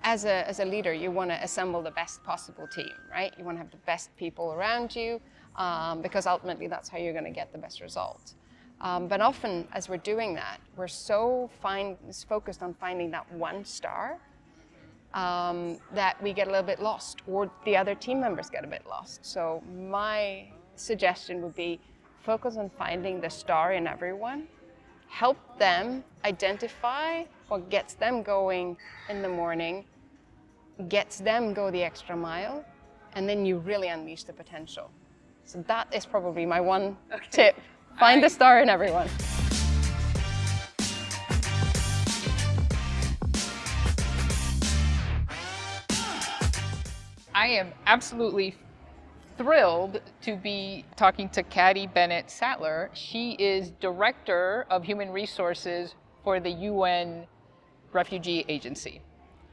as a leader, you want to assemble the best possible team, right? You want to have the best people around you, because ultimately that's how you're going to get the best result. But often, as we're doing that, we're so focused on finding that one star that we get a little bit lost, or the other team members get a bit lost. So my suggestion would be focus on finding the star in everyone, help them identify what gets them going in the morning, gets them go the extra mile, and then you really unleash the potential. So that is probably my one tip. Find the star in everyone. I am absolutely thrilled to be talking to Catty Bennet Sattler. She is Director of Human Resources for the UN Refugee Agency.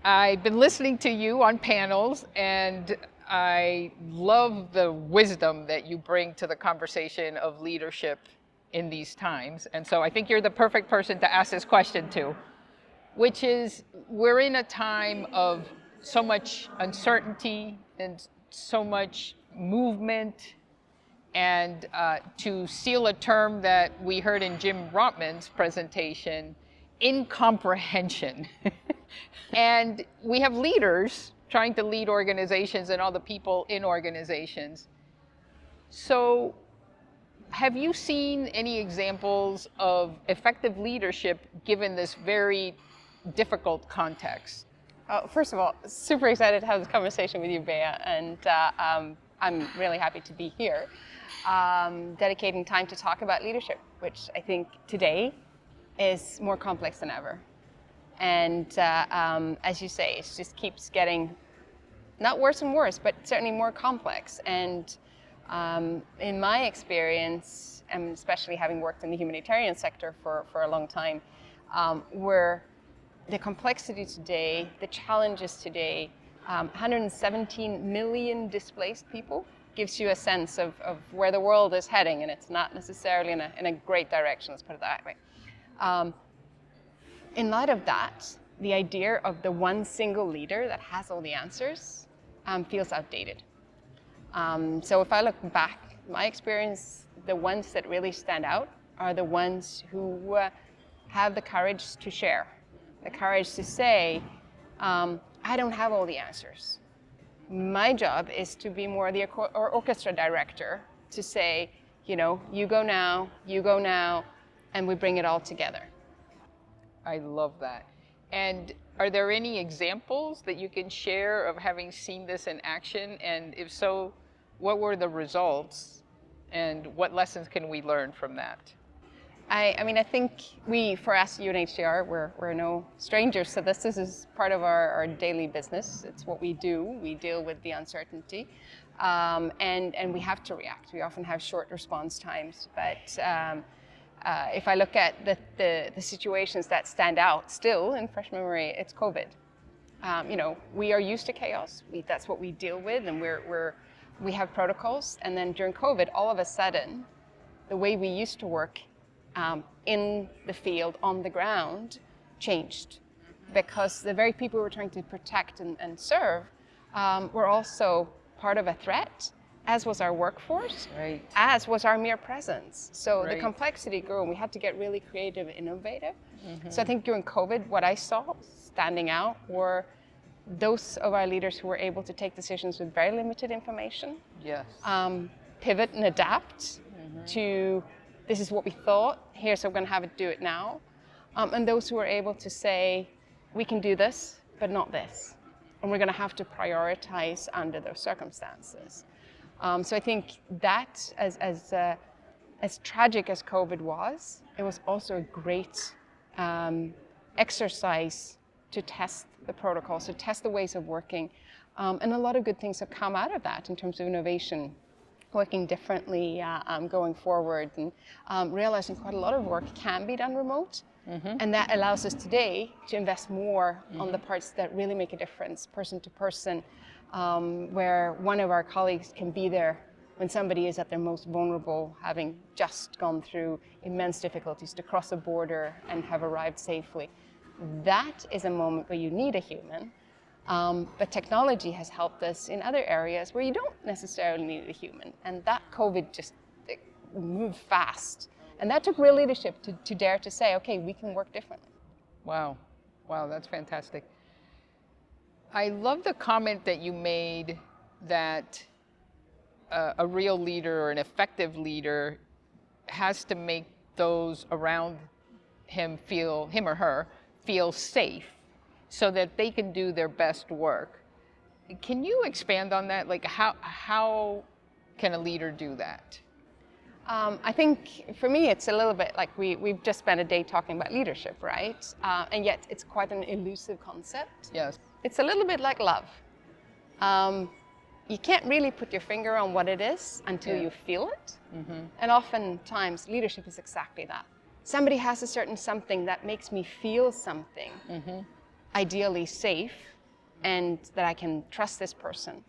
I've been listening to you on panels, and I love the wisdom that you bring to the conversation of leadership in these times. And so I think you're the perfect person to ask this question to, which is, we're in a time of so much uncertainty and so much movement, and to steal a term that we heard in Jim Rotman's presentation, incomprehension. And we have leaders trying to lead organizations and all the people in organizations. So have you seen any examples of effective leadership given this very difficult context? First of all, super excited to have this conversation with you, Bea, and I'm really happy to be here, dedicating time to talk about leadership, which I think today is more complex than ever. And as you say, it just keeps getting not worse and worse, but certainly more complex. And in my experience, and especially having worked in the humanitarian sector for a long time, where the complexity today, the challenges today, 117 million displaced people gives you a sense of where the world is heading, and it's not necessarily in a great direction, let's put it that way. In light of that, the idea of the one single leader that has all the answers feels outdated. So if I look back, my experience, the ones that really stand out are the ones who have the courage to share, the courage to say, I don't have all the answers. My job is to be more the orchestra director, to say, you go now, and we bring it all together. I love that. And are there any examples that you can share of having seen this in action? And if so, what were the results? And what lessons can we learn from that? I mean, I think for us, UNHCR, we're no strangers to this. This is part of our daily business. It's what we do. We deal with the uncertainty. And we have to react. We often have short response times. But if I look at the situations that stand out still in fresh memory, it's COVID. We are used to chaos. That's what we deal with, and we have protocols. And then during COVID, all of a sudden, the way we used to work in the field, on the ground, changed, because the very people we were trying to protect and serve were also part of a threat, as was our workforce, right, as was our mere presence. So right, the complexity grew, and we had to get really creative and innovative. Mm-hmm. So I think during COVID, what I saw standing out were those of our leaders who were able to take decisions with very limited information, yes, pivot and adapt to, this is what we thought, here's how we're going to have it do it now. And those who were able to say, we can do this, but not this. And we're going to have to prioritize under those circumstances. So I think that, as tragic as COVID was, it was also a great exercise to test the protocols, to test the ways of working. And a lot of good things have come out of that in terms of innovation, working differently going forward, and realizing quite a lot of work can be done remote. Mm-hmm. And that allows us today to invest more on the parts that really make a difference, person to person, where one of our colleagues can be there when somebody is at their most vulnerable, having just gone through immense difficulties to cross a border and have arrived safely. That is a moment where you need a human, But technology has helped us in other areas where you don't necessarily need a human. And that COVID just moved fast. And that took real leadership to dare to say, okay, we can work differently. Wow. Wow, that's fantastic. I love the comment that you made that a real leader or an effective leader has to make those around him or her feel safe so that they can do their best work. Can you expand on that? Like how can a leader do that? I think for me, it's a little bit like we've just spent a day talking about leadership, right? And yet it's quite an elusive concept. Yes. It's a little bit like love. You can't really put your finger on what it is until you feel it. Mm-hmm. And oftentimes leadership is exactly that. Somebody has a certain something that makes me feel something, ideally safe, and that I can trust this person.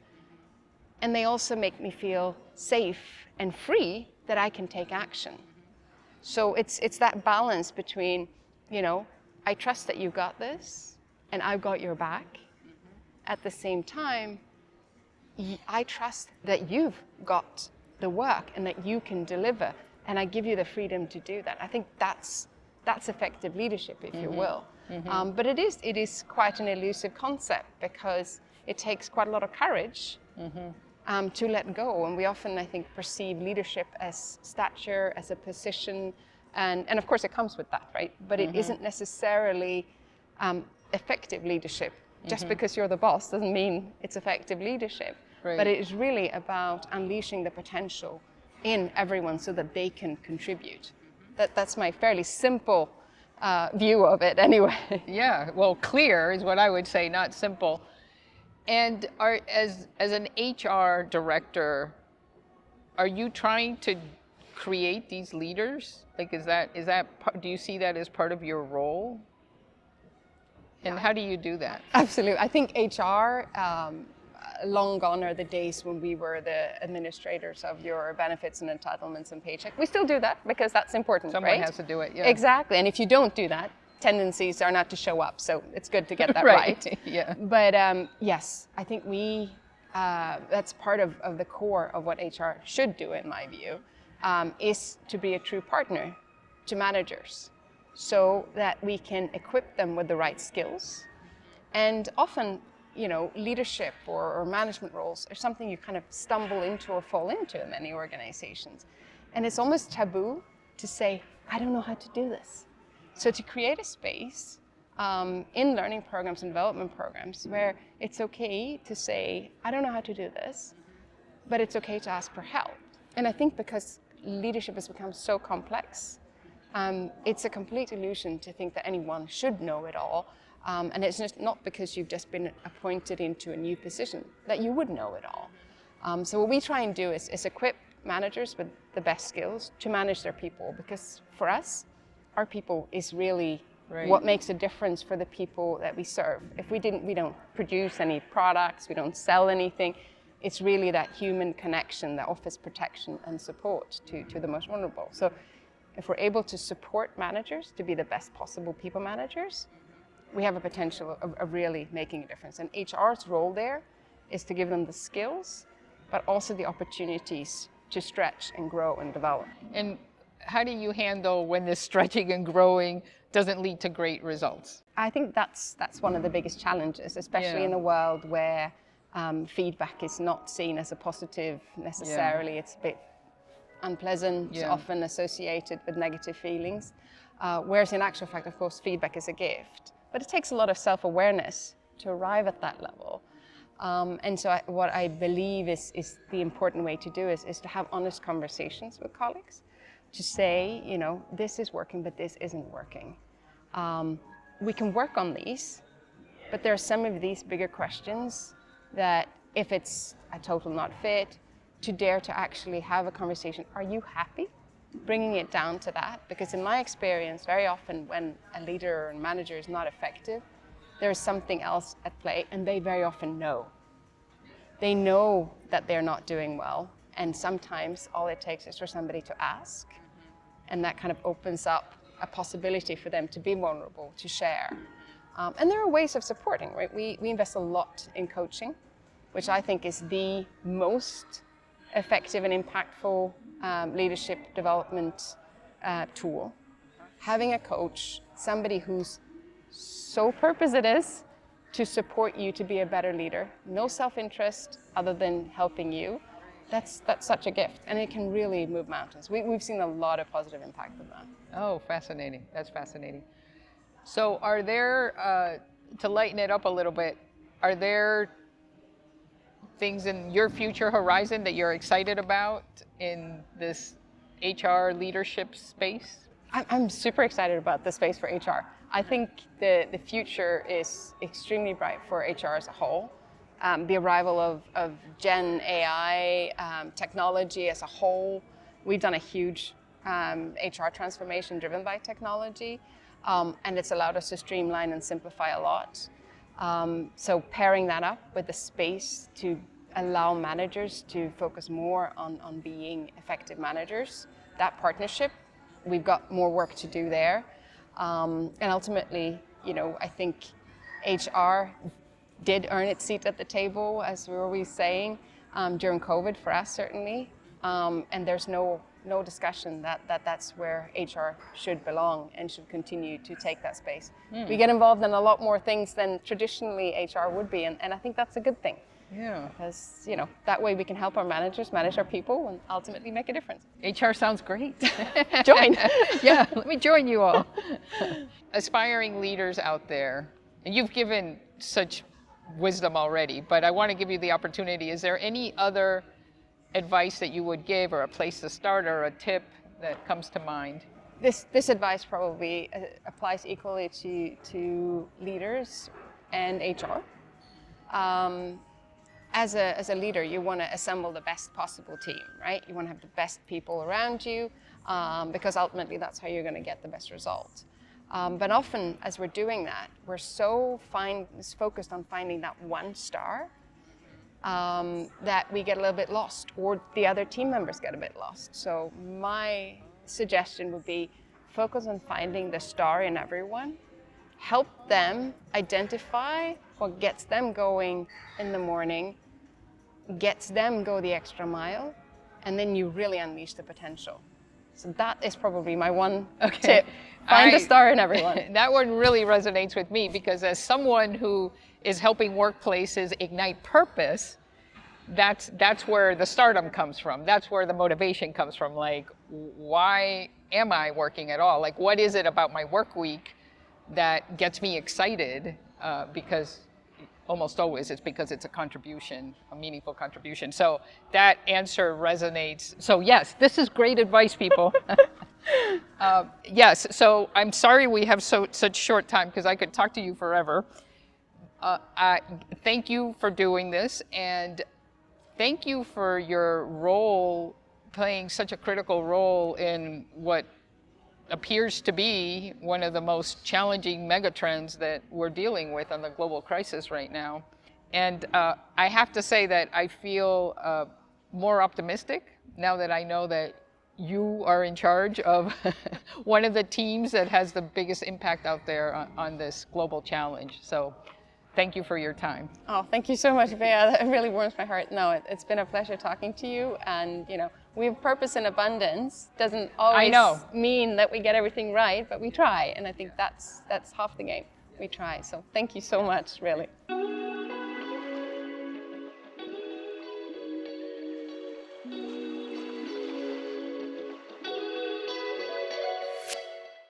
And they also make me feel safe and free that I can take action. So it's that balance between, I trust that you got this and I've got your back. At the same time, I trust that you've got the work and that you can deliver, and I give you the freedom to do that. I think that's effective leadership, if you will. But it is quite an elusive concept because it takes quite a lot of courage to let go. And we often, I think, perceive leadership as stature, as a position, and of course it comes with that, right? But it isn't necessarily effective leadership. Just because you're the boss doesn't mean it's effective leadership. Right. But it is really about unleashing the potential in everyone so that they can contribute. That's my fairly simple view of it anyway. Yeah, well, clear is what I would say, not simple. And as an HR director, are you trying to create these leaders? Like, do you see that as part of your role? And how do you do that? Absolutely. I think HR, long gone are the days when we were the administrators of your benefits and entitlements and paycheck. We still do that because that's important, Someone right? has to do it, yeah. Exactly. And if you don't do that, tendencies are not to show up. So it's good to get that right. Yeah. But yes, I think that's part of the core of what HR should do, in my view, is to be a true partner to managers, so that we can equip them with the right skills. And often, leadership or management roles are something you kind of stumble into or fall into in many organizations. And it's almost taboo to say, I don't know how to do this. So to create a space in learning programs and development programs where it's okay to say, I don't know how to do this, but it's okay to ask for help. And I think because leadership has become so complex, it's a complete illusion to think that anyone should know it all. And it's not because you've just been appointed into a new position that you would know it all. So what we try and do is equip managers with the best skills to manage their people, because for us, our people is really what makes a difference for the people that we serve. If we don't produce any products, we don't sell anything. It's really that human connection that offers protection and support to the most vulnerable. So if we're able to support managers to be the best possible people managers, we have a potential of really making a difference. And HR's role there is to give them the skills, but also the opportunities to stretch and grow and develop. And how do you handle when this stretching and growing doesn't lead to great results? I think that's one of the biggest challenges, especially in a world where feedback is not seen as a positive necessarily. It's a bit unpleasant, often associated with negative feelings. Whereas in actual fact, of course, feedback is a gift. But it takes a lot of self-awareness to arrive at that level. And so what I believe is the important way to do is to have honest conversations with colleagues, to say, this is working, but this isn't working. We can work on these, but there are some of these bigger questions that if it's a total not fit, to dare to actually have a conversation. Are you happy? Bringing it down to that, because in my experience, very often when a leader or a manager is not effective, there's something else at play, and they very often know. They know that they're not doing well, and sometimes all it takes is for somebody to ask, and that kind of opens up a possibility for them to be vulnerable, to share. And there are ways of supporting, right? We invest a lot in coaching, which I think is the most effective and impactful leadership development tool. Having a coach, somebody whose sole purpose it is to support you to be a better leader, no self-interest other than helping you, that's such a gift, and it can really move mountains. We've seen a lot of positive impact of that. Oh, fascinating. That's fascinating. So are there, to lighten it up a little bit, are there things in your future horizon that you're excited about in this HR leadership space? I'm super excited about the space for HR. I think the future is extremely bright for HR as a whole. The arrival of Gen AI, technology as a whole. We've done a huge HR transformation driven by technology, and it's allowed us to streamline and simplify a lot. So pairing that up with the space to allow managers to focus more on being effective managers, that partnership, we've got more work to do there. And ultimately, I think HR did earn its seat at the table, as we're always saying, during COVID for us certainly. And there's no discussion that's where HR should belong and should continue to take that space. We get involved in a lot more things than traditionally HR would be, and I think that's a good thing. Yeah. Because, that way we can help our managers manage our people and ultimately make a difference. HR sounds great. Join. Yeah, let me join you all. Aspiring leaders out there, and you've given such wisdom already, but I want to give you the opportunity. Is there any other advice that you would give, or a place to start, or a tip that comes to mind? This advice probably applies equally to leaders and HR. As a leader, you want to assemble the best possible team, right? You want to have the best people around you, because ultimately that's how you're going to get the best result. But often, as we're doing that, we're so focused on finding that one star that we get a little bit lost, or the other team members get a bit lost. So my suggestion would be focus on finding the star in everyone, help them identify what gets them going in the morning, gets them go the extra mile, and then you really unleash the potential. So that is probably my one tip. Find the star in everyone. That one really resonates with me, because as someone who is helping workplaces ignite purpose, that's where the stardom comes from. That's where the motivation comes from. Like, why am I working at all? Like, what is it about my work week that gets me excited? Because almost always it's because it's a contribution, a meaningful contribution. So that answer resonates. So yes, this is great advice, people. Yes, so I'm sorry we have such short time, because I could talk to you forever. Thank you for doing this, and thank you for your role, playing such a critical role in what appears to be one of the most challenging megatrends that we're dealing with on the global crisis right now. And I have to say that I feel more optimistic now that I know that you are in charge of one of the teams that has the biggest impact out there on this global challenge. So thank you for your time. Oh, thank you so much, Bea. That really warms my heart. No, it's been a pleasure talking to you. And, we have purpose in abundance. Doesn't always mean that we get everything right, but we try. And I think that's half the game. We try. So thank you so much, really.